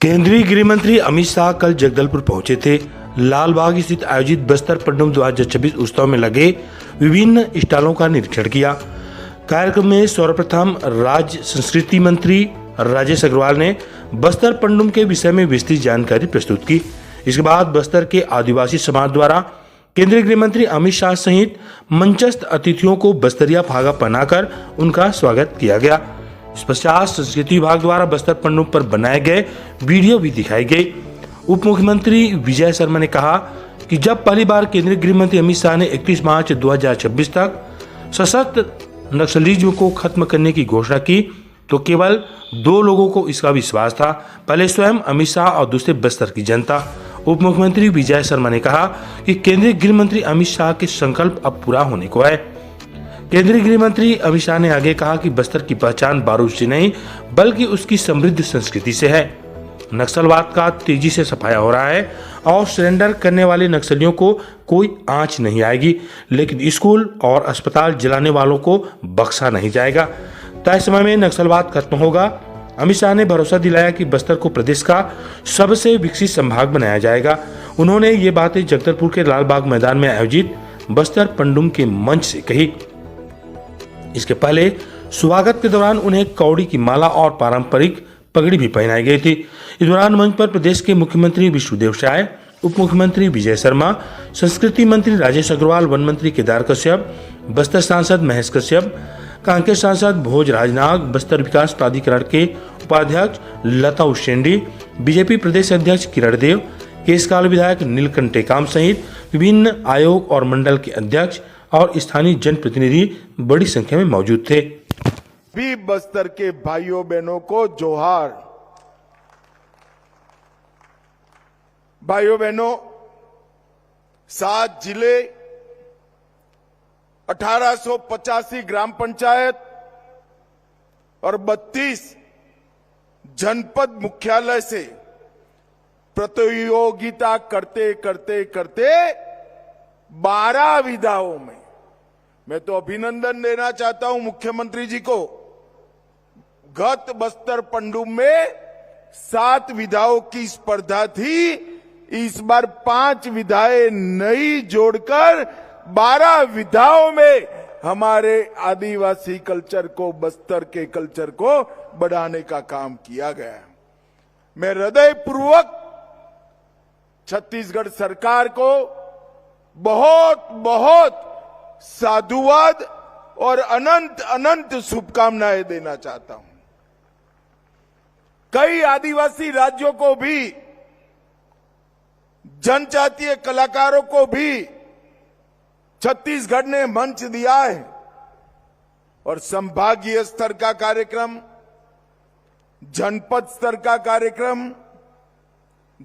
केंद्रीय गृह मंत्री अमित शाह कल जगदलपुर पहुंचे थे। लाल बाग स्थित आयोजित बस्तर पंडुम 2026 उत्सव में लगे विभिन्न स्टॉलों का निरीक्षण किया। कार्यक्रम में सर्वप्रथम राज्य संस्कृति मंत्री राजेश अग्रवाल ने बस्तर पंडुम के विषय में विस्तृत जानकारी प्रस्तुत की। इसके बाद बस्तर के आदिवासी समाज द्वारा केंद्रीय गृह मंत्री अमित शाह सहित मंचस्थ अतिथियों को बस्तरिया फागा पहनाकर उनका स्वागत किया गया। इस पश्चात संस्कृति विभाग द्वारा बस्तर पंडुम पर बनाए गए वीडियो भी दिखाई गई। उप मुख्यमंत्री विजय शर्मा ने कहा कि जब पहली बार केंद्रीय गृह मंत्री अमित शाह ने 31 मार्च 2026 तक सशस्त्र नक्सलिज्म को खत्म करने की घोषणा की तो केवल 2 लोगों को इसका विश्वास था, पहले स्वयं अमित शाह और दूसरे बस्तर की जनता। उप मुख्यमंत्री विजय शर्मा ने कहा कि केंद्रीय गृह मंत्री अमित शाह के संकल्प अब पूरा होने को है। केंद्रीय गृह मंत्री अमित शाह ने आगे कहा कि बस्तर की पहचान बारूद से नहीं बल्कि उसकी समृद्ध संस्कृति से है। नक्सलवाद का तेजी से सफाया हो रहा है और सरेंडर करने वाले नक्सलियों को कोई आंच नहीं आएगी, लेकिन स्कूल और अस्पताल जलाने वालों को बख्शा नहीं जाएगा। तय समय में नक्सलवाद खत्म होगा। अमित शाह ने भरोसा दिलाया कि बस्तर को प्रदेश का सबसे विकसित संभाग बनाया जाएगा। उन्होंने ये बातें जगदलपुर के लालबाग मैदान में आयोजित बस्तर पंडुम के मंच से कही। इसके पहले स्वागत के दौरान उन्हें कौड़ी की माला और पारंपरिक पगड़ी भी पहनाई गई थी। इस दौरान मंच पर प्रदेश के मुख्यमंत्री विष्णुदेव साय, उप मुख्यमंत्री विजय शर्मा, संस्कृति मंत्री राजेश अग्रवाल, वन मंत्री केदार कश्यप, बस्तर सांसद महेश कश्यप, कांकेर सांसद भोज राजनाग, बस्तर विकास प्राधिकरण के उपाध्यक्ष लता उसेंडी, बीजेपी प्रदेश अध्यक्ष किरण देव, केशकाल विधायक नीलकंठ टेकाम सहित विभिन्न आयोग और मंडल के अध्यक्ष और स्थानीय जनप्रतिनिधि बड़ी संख्या में मौजूद थे। भी बस्तर के भाइयों बहनों को जोहार। भाइयों बहनों, 7 जिले, 1885 ग्राम पंचायत और 32 जनपद मुख्यालय से प्रतियोगिता करते करते करते 12 विधाओं में मैं तो अभिनंदन देना चाहता हूं मुख्यमंत्री जी को। गत बस्तर पंडुम में 7 विधाओं की स्पर्धा थी, इस बार 5 विधाएं नई जोड़कर 12 विधाओं में हमारे आदिवासी कल्चर को, बस्तर के कल्चर को बढ़ाने का काम किया गया। मैं हृदयपूर्वक छत्तीसगढ़ सरकार को बहुत बहुत साधुवाद और अनंत अनंत शुभकामनाएं देना चाहता हूं। कई आदिवासी राज्यों को भी, जनजातीय कलाकारों को भी छत्तीसगढ़ ने मंच दिया है और संभागीय स्तर का कार्यक्रम, जनपद स्तर का कार्यक्रम,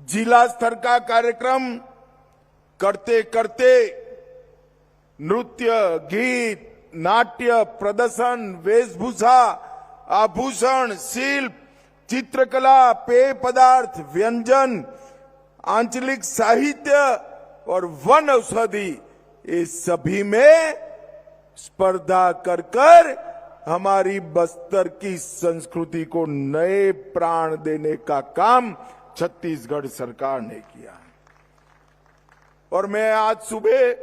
जिला स्तर का कार्यक्रम करते करते नृत्य, गीत, नाट्य, प्रदर्शन, वेशभूषा, आभूषण, शिल्प, चित्रकला, पेय पदार्थ, व्यंजन, आंचलिक साहित्य और वन औषधि, इस सभी में स्पर्धा कर कर हमारी बस्तर की संस्कृति को नए प्राण देने का काम छत्तीसगढ़ सरकार ने किया। और मैं आज सुबह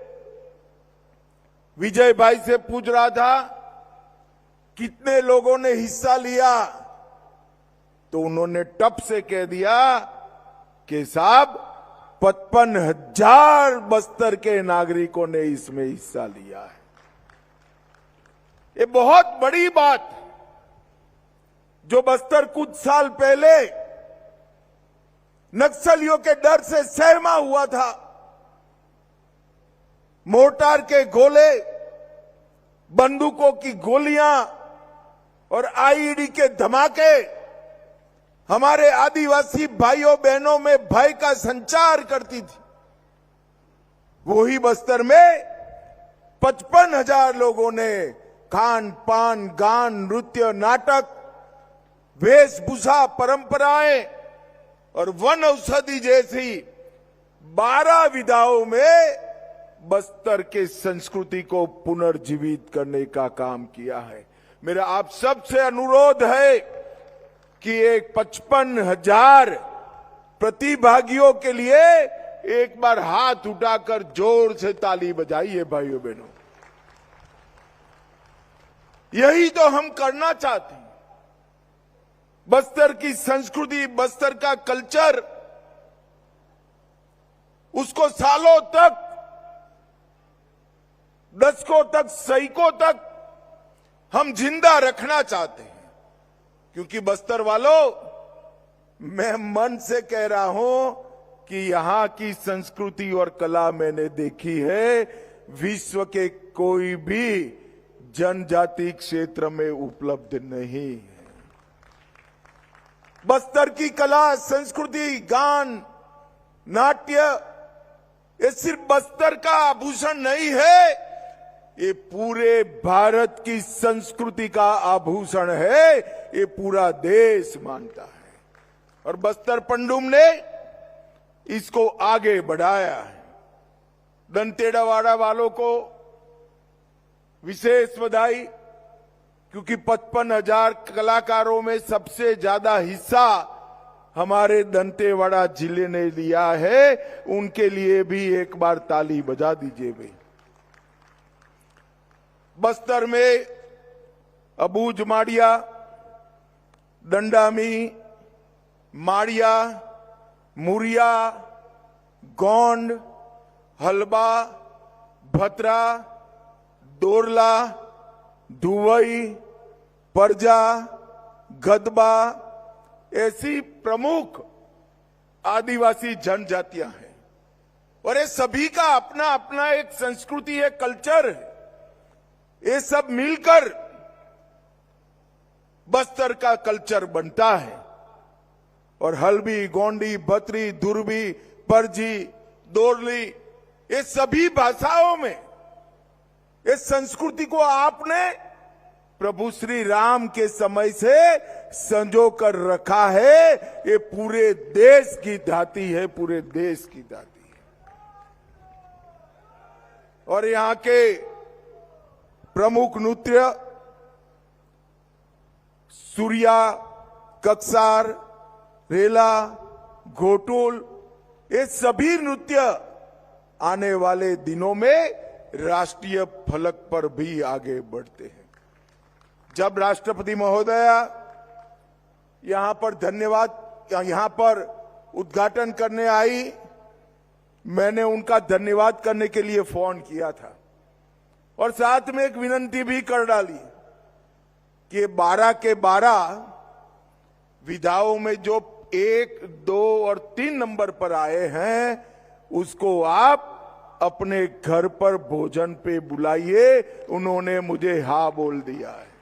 विजय भाई से पूछ रहा था कितने लोगों ने हिस्सा लिया, तो उन्होंने टप से कह दिया कि साहब 55,000 बस्तर के नागरिकों ने इसमें हिस्सा लिया है। ये बहुत बड़ी बात, जो बस्तर कुछ साल पहले नक्सलियों के डर से सहमा हुआ था। मोर्टार के गोले, बंदूकों की गोलियां और आईईडी के धमाके हमारे आदिवासी भाइयों बहनों में भय का संचार करती थी। वही बस्तर में 55,000 लोगों ने खान पान, गान, नृत्य, नाटक, वेशभूषा, परंपराएं और वन औषधि जैसी 12 विधाओं में बस्तर के संस्कृति को पुनर्जीवित करने का काम किया है। मेरा आप सबसे अनुरोध है कि एक 55,000 प्रतिभागियों के लिए एक बार हाथ उठाकर जोर से ताली बजाइए भाइयों बहनों। यही तो हम करना चाहते हैं। बस्तर की संस्कृति, बस्तर का कल्चर, उसको सालों तक, दशकों तक, सैकों तक हम जिंदा रखना चाहते हैं। क्योंकि बस्तर वालों, मैं मन से कह रहा हूं कि यहां की संस्कृति और कला मैंने देखी है, विश्व के कोई भी जनजाति क्षेत्र में उपलब्ध नहीं है। बस्तर की कला, संस्कृति, गान, नाट्य, ये सिर्फ बस्तर का आभूषण नहीं है, ये पूरे भारत की संस्कृति का आभूषण है। ये पूरा देश मानता है और बस्तर पंडुम ने इसको आगे बढ़ाया है। दंतेवाड़ा वालों को विशेष बधाई, क्योंकि 55,000 कलाकारों में सबसे ज्यादा हिस्सा हमारे दंतेवाड़ा जिले ने लिया है। उनके लिए भी एक बार ताली बजा दीजिए भाई। बस्तर में अबूझ माड़िया, दंडामी, माड़िया, मुरिया, गोंड, हलबा, भतरा, दोरला, धुवई, परजा, गदबा ऐसी प्रमुख आदिवासी जनजातियां हैं और ये सभी का अपना अपना एक संस्कृति है, कल्चर है। ये सब मिलकर बस्तर का कल्चर बनता है और हल्बी, गोंडी, भतरी, दुर्बी, परजी, दोरली, ये सभी भाषाओं में इस संस्कृति को आपने प्रभु श्री राम के समय से संजो कर रखा है। ये पूरे देश की धाती है, पूरे देश की धाती है। और यहां के प्रमुख नृत्य सूर्या, कक्सार, रेला, घोटुल, ये सभी नृत्य आने वाले दिनों में राष्ट्रीय फलक पर भी आगे बढ़ते हैं। जब राष्ट्रपति महोदया यहां पर उद्घाटन करने आई, मैंने उनका धन्यवाद करने के लिए फोन किया था और साथ में एक विनती भी कर डाली कि 12 के 12 विधाओं में जो 1, 2 और 3 नंबर पर आए हैं, उसको आप अपने घर पर भोजन पे बुलाइए। उन्होंने मुझे हाँ बोल दिया है।